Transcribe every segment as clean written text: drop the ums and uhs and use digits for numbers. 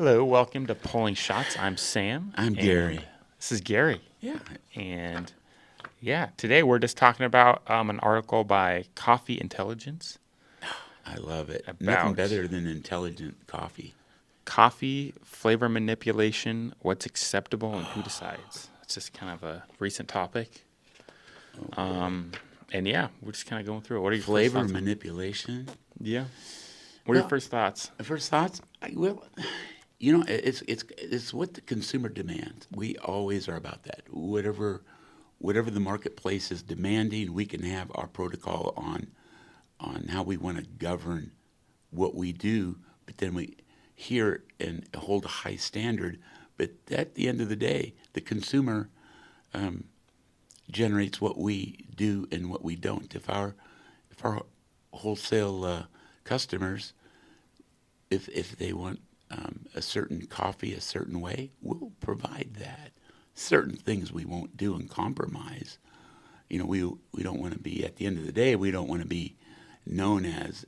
Hello, welcome to Pulling Shots. I'm Sam. I'm and Gary. This is Gary. Yeah. And today we're just talking about an article by Coffee Intelligence I love it. Nothing about better than intelligent coffee. coffee, flavor manipulation, what's acceptable, and who decides. It's just kind of a recent topic. We're just kind of going through it. What are your Flavor first thoughts? manipulation. Yeah. What are your first thoughts? First thoughts? It's what the consumer demands. We always are about that. Whatever the marketplace is demanding, we can have our protocol on how we want to govern what we do, but then we hear and hold a high standard. But at the end of the day, the consumer generates what we do and what we don't. If our wholesale customers, if they want a certain coffee a certain way, we'll provide that. Certain things we won't do and compromise. We don't want to be, at the end of the day, we don't want to be known as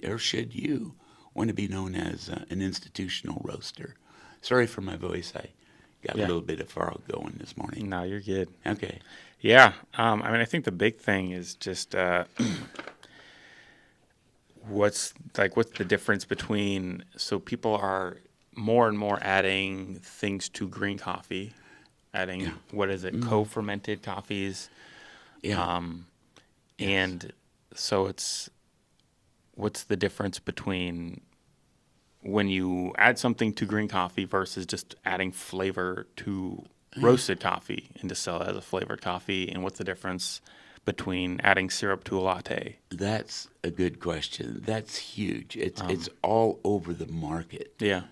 or should you want to be known as an institutional roaster. Sorry for my voice. I got a little bit of faro going this morning. No, you're good. Okay. Yeah. I think the big thing is just what's the difference between, so people are more and more adding things to green coffee, adding, co-fermented coffees. Yeah. And so what's the difference between when you add something to green coffee versus just adding flavor to roasted coffee and to sell it as a flavored coffee, and what's the difference between adding syrup to a latte? That's a good question. That's huge. It's all over the market. Yeah.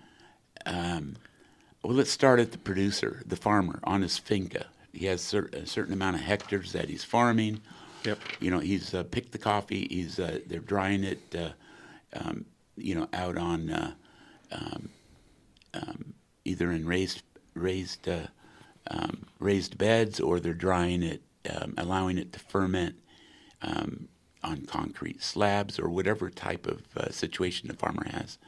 Well, let's start at the producer, the farmer, on his finca. He has a certain amount of hectares that he's farming. Yep. He's picked the coffee. They're drying it, out on either in raised beds, or they're drying it, allowing it to ferment on concrete slabs, or whatever type of situation the farmer has.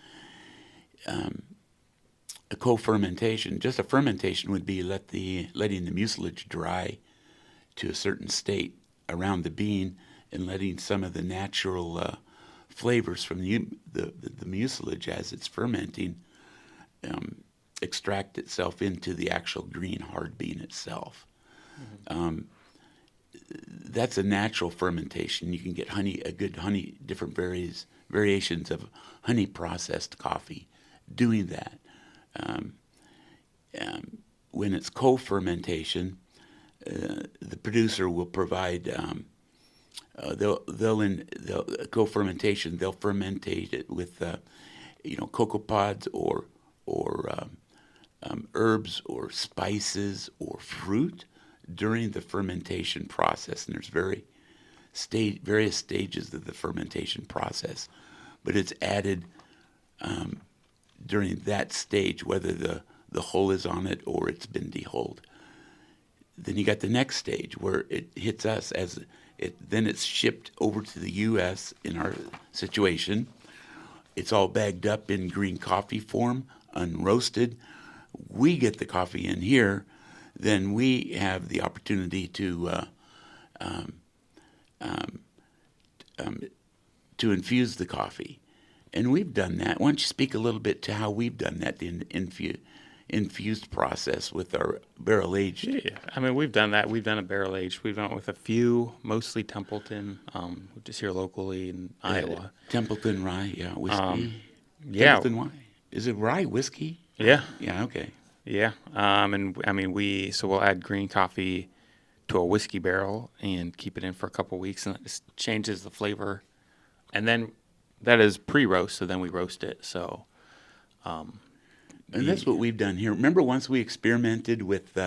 A co-fermentation, just a fermentation, would be letting the mucilage dry to a certain state around the bean and letting some of the natural flavors from the mucilage as it's fermenting extract itself into the actual green hard bean itself. Mm-hmm. That's a natural fermentation. You can get different variations of honey processed coffee doing that. When it's co-fermentation, the producer will provide. They'll co-fermentation. They'll fermentate it with, cocoa pods or herbs or spices or fruit during the fermentation process. And there's various stages of the fermentation process, but it's added during that stage, whether the hull is on it or it's been dehulled. Then you got the next stage where it hits us then it's shipped over to the U.S. in our situation. It's all bagged up in green coffee form, unroasted. We get the coffee in here, then we have the opportunity to infuse the coffee. And we've done that. Why don't you speak a little bit to how we've done that, the infused process with our barrel aged? Yeah, we've done that. We've done a barrel aged. We've done it with a few, mostly Templeton, just here locally in Iowa. Templeton rye, whiskey. Templeton rye. Is it rye whiskey? Yeah. Yeah. Okay. Yeah. We'll add green coffee to a whiskey barrel and keep it in for a couple weeks, and it just changes the flavor. And then that is pre-roast, so then we roast it. So, and that's what we've done here. Remember, once we experimented with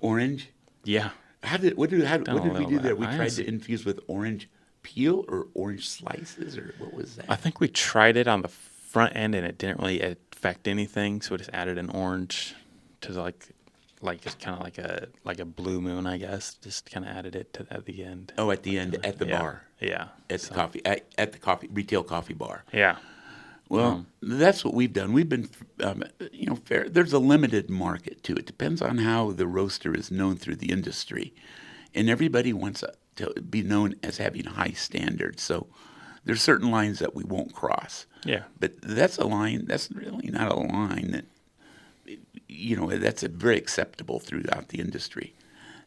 orange. Yeah. What did we do there? We tried to infuse with orange peel or orange slices, or what was that? I think we tried it on the front end, and it didn't really affect anything. So we just added an orange to just kind of like a blue moon, I guess. Just kind of added it at the end. Oh, at the end, at the bar. Yeah. At the coffee retail coffee bar. Yeah. Well, that's what we've done. We've been, fair. There's a limited market to it. Depends on how the roaster is known through the industry, and everybody wants to be known as having high standards. So there's certain lines that we won't cross. Yeah. But that's a line. That's really not a line that, that's a very acceptable throughout the industry.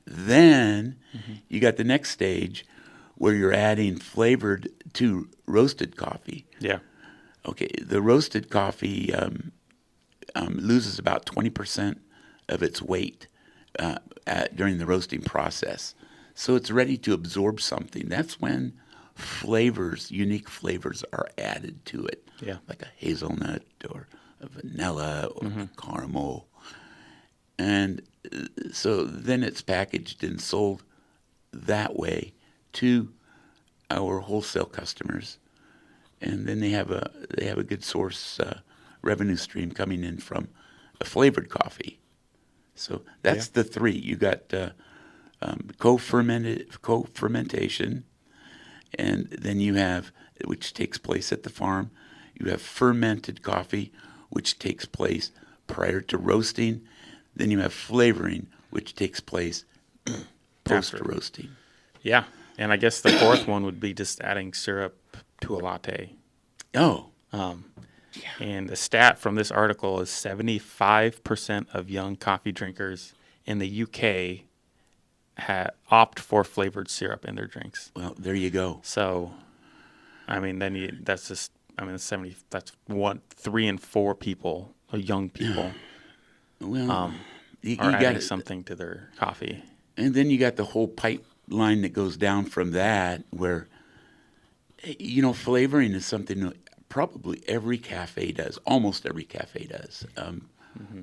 Then you got the next stage where you're adding flavored to roasted coffee. Yeah. Okay, the roasted coffee loses about 20% of its weight during the roasting process. So it's ready to absorb something. That's when unique flavors are added to it. Yeah. Like a hazelnut or a vanilla or a caramel. And so then it's packaged and sold that way to our wholesale customers. And then they have a good source revenue stream coming in from a flavored coffee. So that's the three. You got co-fermentation, and then you have, which takes place at the farm. You have fermented coffee, which takes place prior to roasting. Then you have flavoring, which takes place post-roasting. Yeah. And I guess the fourth one would be just adding syrup to a latte. Oh. And the stat from this article is 75% of young coffee drinkers in the UK opt for flavored syrup in their drinks. Well, there you go. So, I mean, that's 3 in 4 people, young people, Well, you are got adding something to their coffee. And then you got the whole pipeline that goes down from that where, flavoring is something that probably every cafe does. Almost every cafe does.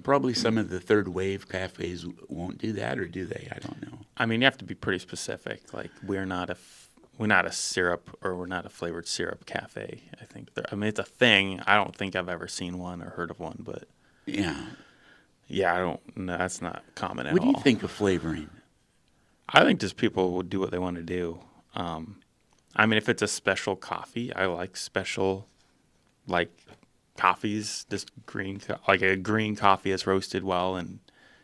Probably some of the third wave cafes won't do that, or do they? I don't know. I mean, you have to be pretty specific. Like, we're not a syrup, or we're not a flavored syrup cafe. I think it's a thing. I don't think I've ever seen one or heard of one, but Yeah. I don't. No, that's not common at all. What do you think of flavoring? I think just people would do what they want to do. I mean, if it's a special coffee, I like special, like, coffees. Just like a green coffee is roasted well and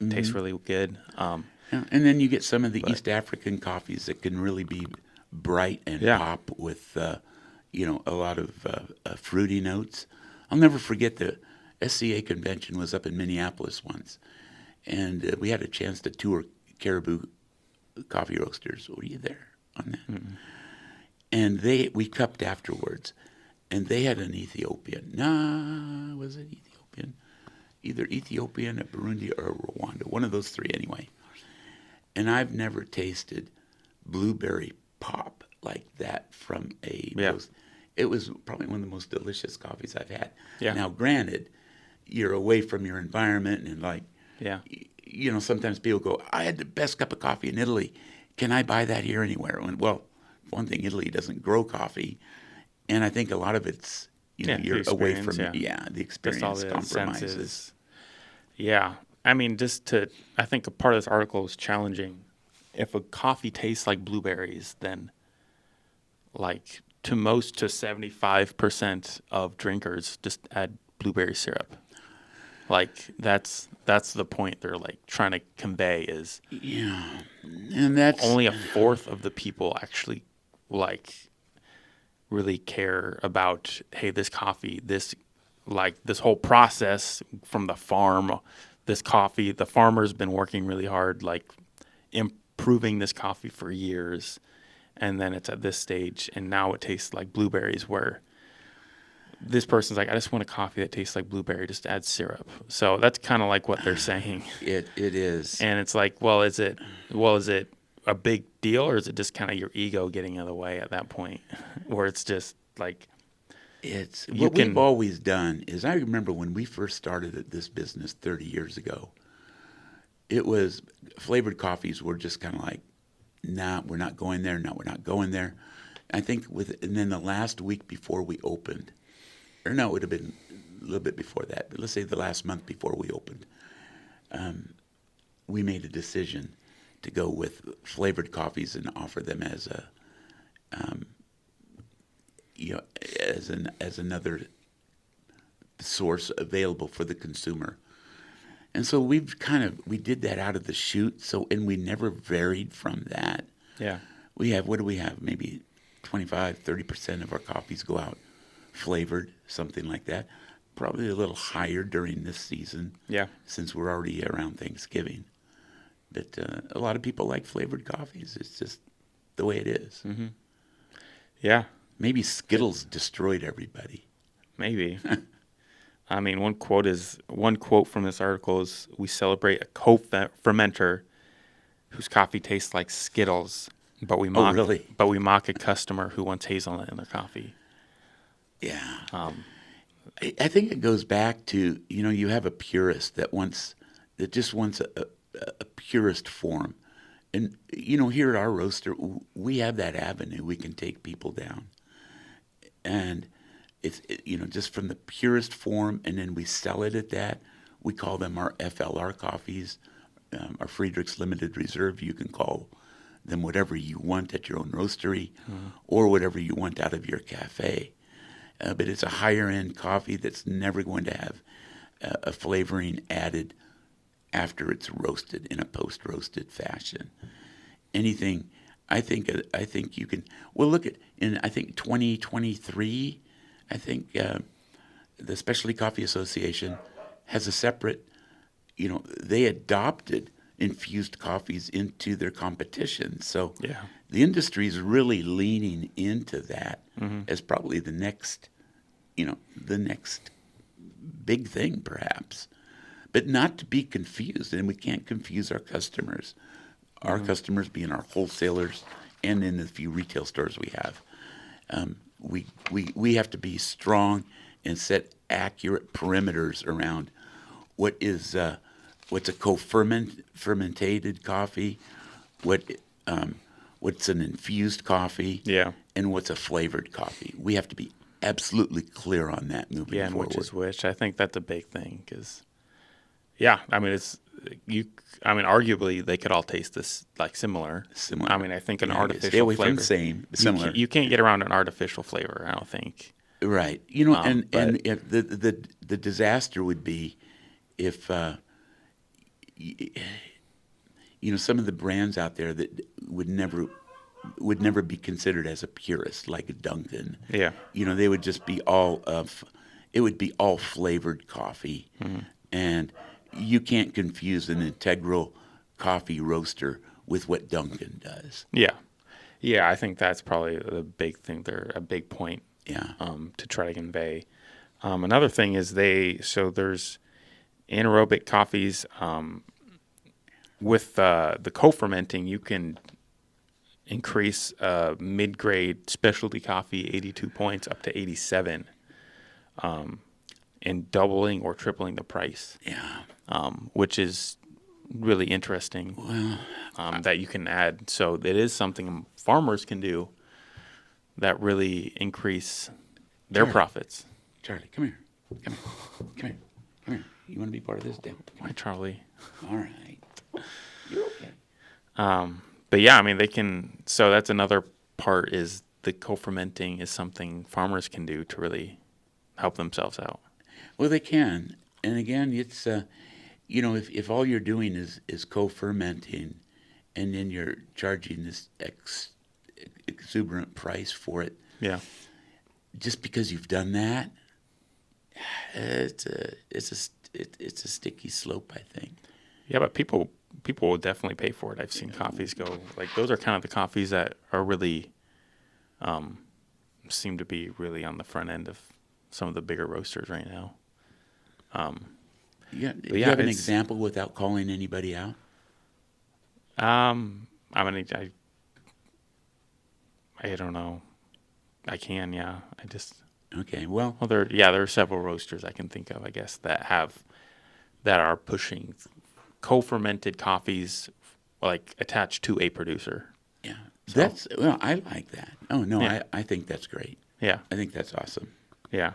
tastes really good. Yeah. And then you get some of the East African coffees that can really be bright and pop with, a lot of fruity notes. I'll never forget the SCA convention was up in Minneapolis once, and we had a chance to tour Caribou Coffee Roasters. Were you there on that? Mm-hmm. And we cupped afterwards, and they had an Ethiopian. Was it Ethiopian? Either Ethiopian, or Burundi, or Rwanda. One of those three, anyway. And I've never tasted blueberry pop like that from a roast. It was probably one of the most delicious coffees I've had. Yeah. Now, granted, you're away from your environment, and sometimes people go, I had the best cup of coffee in Italy. Can I buy that here anywhere? And, well, one thing, Italy doesn't grow coffee, and I think a lot of it's, you're away from, the experience, all the compromises. Senses. Yeah. I mean, I think a part of this article is challenging. If a coffee tastes like blueberries, then, like, to 75% of drinkers just add blueberry syrup. Like, that's the point they're, like, trying to convey is, and that's only a fourth of the people actually, like, really care about, hey, this coffee, this whole process from the farm, this coffee, the farmer's been working really hard, like, improving this coffee for years, and then it's at this stage, and now it tastes like blueberries, where this person's like, I just want a coffee that tastes like blueberry, just add syrup. So that's kind of like what they're saying. It is. And it's like, well, is it a big deal, or is it just kind of your ego getting in the way at that point, where it's just like, we've always done is, I remember when we first started at this business 30 years ago, it was flavored coffees were just kind of like, nah, we're not going there. No, we're not going there. I think and then the last week before we opened, or no, it would have been a little bit before that, but let's say the last month before we opened, we made a decision to go with flavored coffees and offer them as as another source available for the consumer. And so we did that out of the chute. So, and we never varied from that. Yeah. What do we have? Maybe 25, 30% of our coffees go out flavored, something like that. Probably a little higher during this season. Yeah. Since we're already around Thanksgiving. But a lot of people like flavored coffees. It's just the way it is. Mm-hmm. Yeah. Maybe Skittles destroyed everybody. Maybe. I mean, one quote from this article is, "We celebrate a co-fermenter whose coffee tastes like Skittles, but we mock a customer who wants hazelnut in their coffee." Yeah. I think it goes back to, you have a purist that just wants a purist form. And, here at our roaster, we have that avenue we can take people down. And it's, just from the purest form, and then we sell it at that. We call them our FLR coffees, our Friedrichs Limited Reserve. You can call them whatever you want at your own roastery, or whatever you want out of your cafe. But it's a higher-end coffee that's never going to have a flavoring added after it's roasted in a post-roasted fashion. Anything, I think you can. Well, look at I think 2023. I think the Specialty Coffee Association has a separate. They adopted infused coffees into their competition. So yeah. The industry is really leaning into that as probably the next big thing, perhaps. But not to be confused, and we can't confuse our customers. Our customers being our wholesalers, and in the few retail stores we have. We have to be strong and set accurate perimeters around what's a co-fermented coffee, what's an infused coffee, and what's a flavored coffee. We have to be absolutely clear on that moving forward. Yeah, and which is which. I think that's a big thing because, I mean, arguably they could all taste this like similar. Similar. I mean, I think an artificial stay away flavor. From same, similar. You can't get around an artificial flavor, I don't think. Right. And if the disaster would be if some of the brands out there that would never be considered as a purist, like a Dunkin'. Yeah. They would just be it would be all flavored coffee, and you can't confuse an integral coffee roaster with what Dunkin' does. Yeah. Yeah, I think that's probably the big thing there, a big point. Yeah. To try to convey. Another thing is there's anaerobic coffees. With the co-fermenting, you can increase mid-grade specialty coffee 82 points up to 87, and doubling or tripling the price. Yeah. Which is really interesting. Well, that you can add. So it is something farmers can do that really increase their profits. Charlie, come here. Come here. You want to be part of this deal? Hi, Charlie. All right. You're okay. But yeah, I mean, they can. So that's another part, is the co-fermenting is something farmers can do to really help themselves out. Well, they can. And again, it's, if all you're doing is co-fermenting, and then you're charging this exuberant price for it. Yeah. Just because you've done that, it's a sticky slope, I think. Yeah, but people will definitely pay for it. I've seen coffees go, like, those are kind of the coffees that are really seem to be really on the front end of some of the bigger roasters right now. Do you have an example without calling anybody out? I mean, I don't know. I can, yeah. Okay, well, there are several roasters I can think of, I guess, that are pushing co-fermented coffees, like, attached to a producer. Yeah, so, I like that. Oh no, yeah. I think that's great. Yeah, I think that's awesome. Yeah,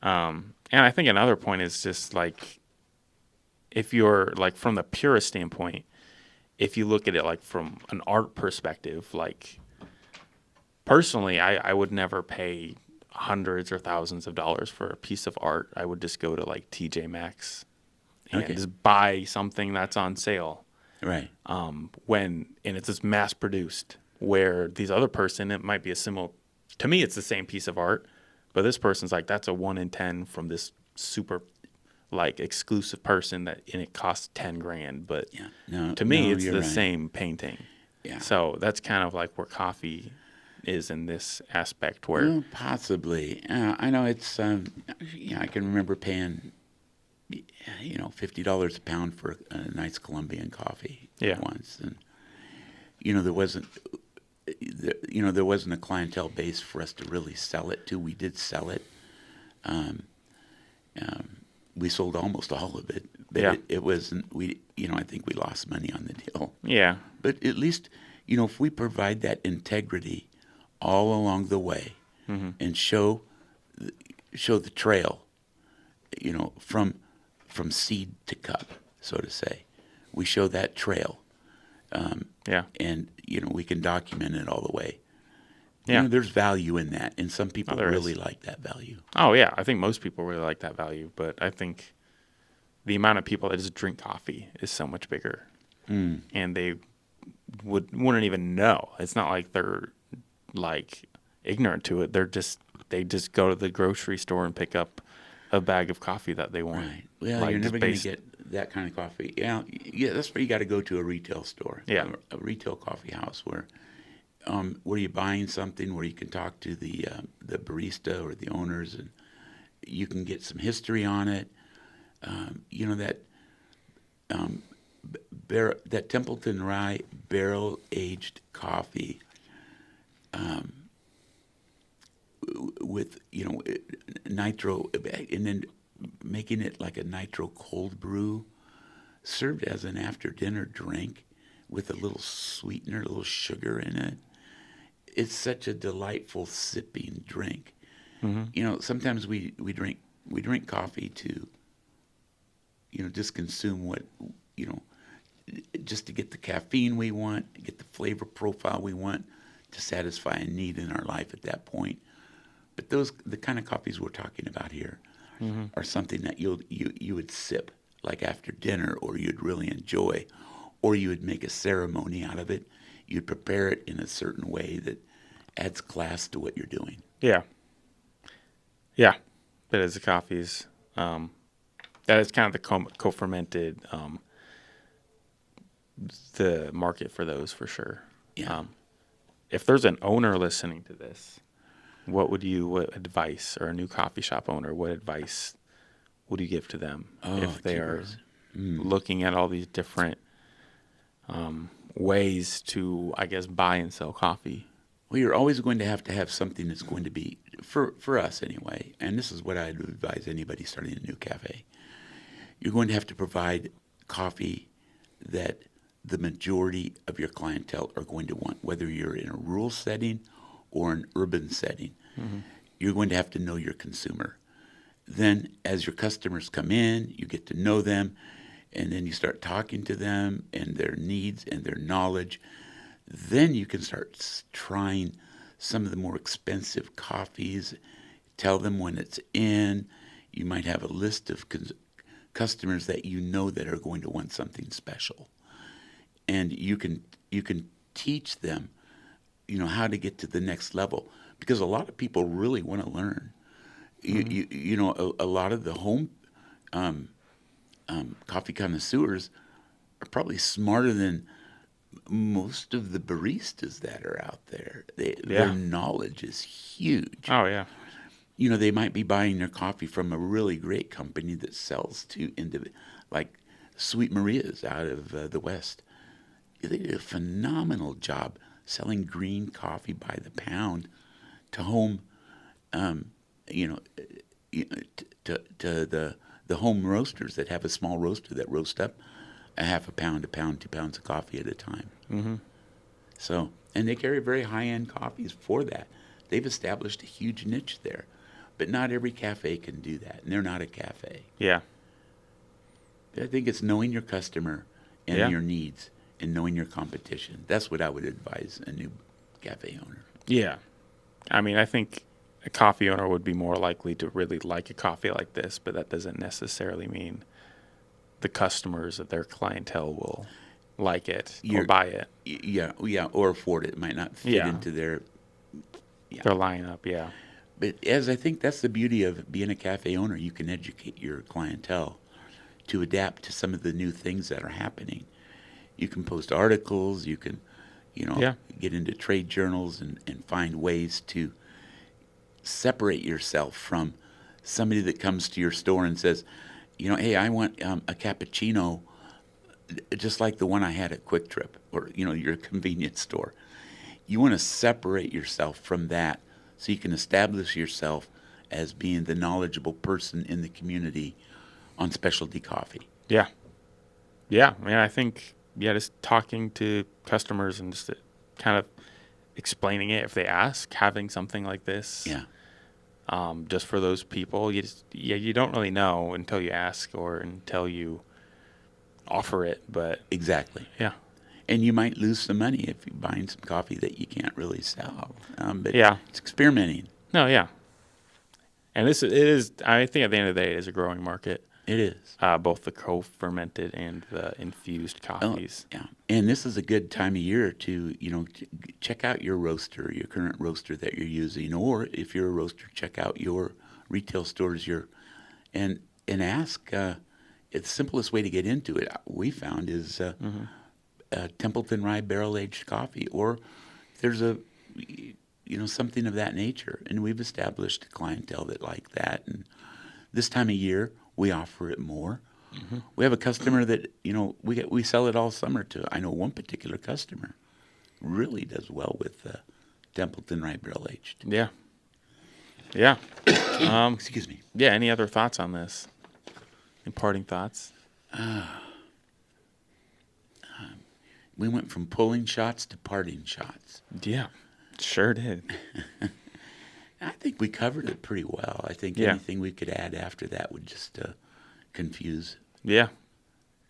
and I think another point is just like, if you're like from the purist standpoint, if you look at it like from an art perspective, like, personally, I would never pay hundreds or thousands of dollars for a piece of art, I would just go to like TJ Maxx and Okay. just buy something that's on sale. Right. And it's just mass produced, where these other person, it might be a similar, to me, it's the same piece of art, but this person's like, that's a 1 in 10 from this super like exclusive person and it costs 10 grand. But Yeah. No. to me, no, it's you're the right. same painting. Yeah. So that's kind of like where coffee is in this aspect, where Well, possibly. I know it's. I can remember paying, $50 a pound for a nice Colombian coffee Yeah. once, and there wasn't. There wasn't a clientele base for us to really sell it to. We did sell it. We sold almost all of it, but Yeah. it wasn't. I think we lost money on the deal. yeah, But at least, if we provide that integrity all along the way, and show the trail, from seed to cup, so to say, we show that trail, yeah, and we can document it all the way. yeah. There's value in that, and some people there really is. like that value. Oh yeah, I think most people really like that value, but I think the amount of people that just drink coffee is so much bigger, and they wouldn't even know. It's not like they're like ignorant to it. They just go to the grocery store and pick up a bag of coffee that they want. Right. Well, Like, you're just never going to based- get that kind of coffee. Yeah, that's where you got to go to a retail store. Yeah. A retail coffee house where you're buying something where you can talk to the barista or the owners, and you can get some history on it. That Templeton rye barrel aged coffee, with nitro, and then making it like a nitro cold brew, served as an after dinner drink with a little sweetener, a little sugar in it. It's such a delightful sipping drink. Sometimes we drink coffee to just consume what just to get the caffeine we want, get the flavor profile we want, to satisfy a need in our life at that point. But the kind of coffees we're talking about here are something that you would sip like after dinner, or you'd really enjoy, or you would make a ceremony out of it. You'd prepare it in a certain way that adds class to what you're doing. Yeah. Yeah. But as the coffees, that is kind of the co-fermented, the market for those for sure. Yeah. If there's an owner listening to this, what advice, or a new coffee shop owner, what advice would you give to them if they are looking at all these different ways to, I guess, buy and sell coffee? Well, you're always going to have something that's going to be, for us anyway, and this is what I'd advise anybody starting a new cafe. You're going to have to provide coffee that the majority of your clientele are going to want, whether you're in a rural setting or an urban setting. You're going to have to know your consumer. Then as your customers come in, you get to know them, and then you start talking to them and their needs and their knowledge. Then you can start trying some of the more expensive coffees, tell them when it's in. You might have a list of customers that that are going to want something special. And you can teach them, how to get to the next level, because a lot of people really want to learn. A lot of the home coffee connoisseurs are probably smarter than most of the baristas that are out there. Their knowledge is huge. Oh, yeah. They might be buying their coffee from a really great company that sells to like Sweet Maria's out of the West. They did a phenomenal job selling green coffee by the pound to home, to the home roasters that have a small roaster that roast up a half a pound, 2 pounds of coffee at a time. So, and they carry very high-end coffees for that. They've established a huge niche there. But not every cafe can do that, and they're not a cafe. Yeah. I think it's knowing your customer and your needs, and knowing your competition. That's what I would advise a new cafe owner. Yeah. I mean, I think a coffee owner would be more likely to really like a coffee like this, but that doesn't necessarily mean the customers of their clientele will like it or You're, buy it. yeah, or afford it. It might not fit Yeah. into their, yeah. Their lineup, yeah. But as I think that's the beauty of being a cafe owner, you can educate your clientele to adapt to some of the new things that are happening. You can post articles, you can, Yeah. get into trade journals and find ways to separate yourself from somebody that comes to your store and says, hey, I want a cappuccino just like the one I had at Quick Trip or, your convenience store. You want to separate yourself from that so you can establish yourself as being the knowledgeable person in the community on specialty coffee. Yeah. Yeah. I mean, I think, just talking to customers and just kind of explaining it if they ask, having something like this. Yeah. Just for those people, you don't really know until you ask or until you offer it. But Exactly. yeah, And you might lose some money if you're buying some coffee that you can't really sell. But Yeah. it's experimenting. no, yeah, and it is. I think at the end of the day, it is a growing market. It is. Both the co-fermented and the infused Oh, coffees. yeah. And this is a good time of year to, check out your roaster, your current roaster that you're using, or if you're a roaster, check out your retail stores, and ask. The simplest way to get into it, we found, is Templeton rye barrel aged coffee, or there's something of that nature, and we've established a clientele that like that. And this time of year, we offer it more. We have a customer that we sell it all summer to. I know one particular customer really does well with Templeton rye barrel aged. Yeah, yeah. Excuse me. Yeah. Any other thoughts on this? Any parting thoughts? We went from pulling shots to parting shots. Yeah, sure did. I think we covered it pretty well. I think anything we could add after that would just confuse Yeah,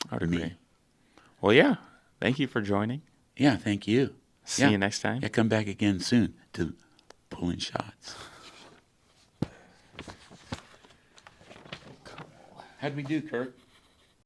I would me. agree. Well, yeah. Thank you for joining. Yeah, thank you. See you next time. Yeah, come back again soon to pulling shots. How'd we do, Kirk?